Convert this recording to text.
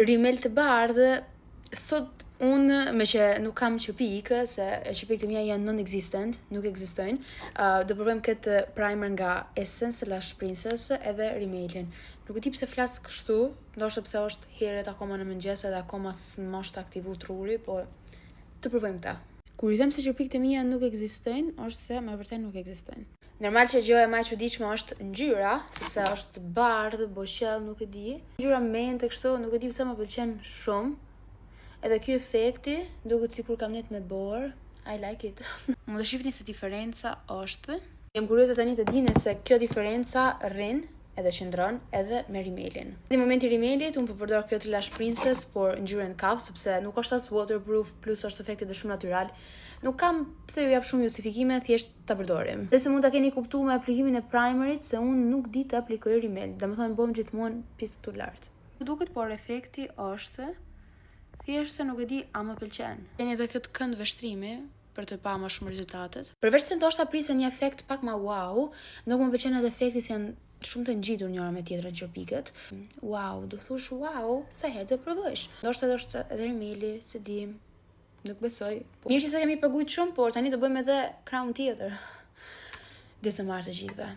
Rimel të bardhë, sot unë me që nuk kam qepikë, se qepikët e mia janë non-existent, nuk ekzistojnë, do provojmë këtë primer nga Essence Lash Princess edhe rimelin. Nuk e di pse flas kështu, ndoshta pse është herët akoma në mëngjes edhe akoma s'mosht aktivu truri, po të provojmë këtë. Kur i them se qepikët e mia nuk ekzistojnë, është se me vërtet nuk ekzistojnë. Normal që gjëja më e çuditshme është ngjyra, sepse është bardhë, boqell, nuk e di. Ngjyra mente kështu, nuk e di pse më pëlqen shumë. Edhe ky efekti duket sikur kam net në borë. I like it. Mund të shihni se diferenca është. Jam kurioze tani të dini se kjo diferenca rrin edhe qëndron edhe me rimelin. Në momenti i rimelit unë po përdor këtë Lash Princess por ngjyrën kaf sepse nuk është as waterproof, plus është efekti edhe shumë natyral. Nuk kam pse ju jap shumë justifikime, thjesht ta përdorim. Dhe se mund ta keni kuptuar me aplikimin e primerit se unë nuk di të aplikoj rimel, domethënë bëhem gjithmonë pjesë të lartë. Duket por efekti është thjesht se nuk e di a më pëlqen. Keni edhe këtë kënd veshtrimi për të pa më shumë rezultatet. Përveç se ndoshta prisja një efekt pak më wow, nuk më pëlqen edhe efekti se janë shumë të ngjitur njëra me tjetrën qepikët. Wow, do thosh wow, sa herë do provosh. Ndoshta është edhe rimeli, se di. Nuk besoj. Mirë që se kemi paguajtur shumë, por tani do bëjmë edhe crown tjetër. Ditë të martë të gjithëve.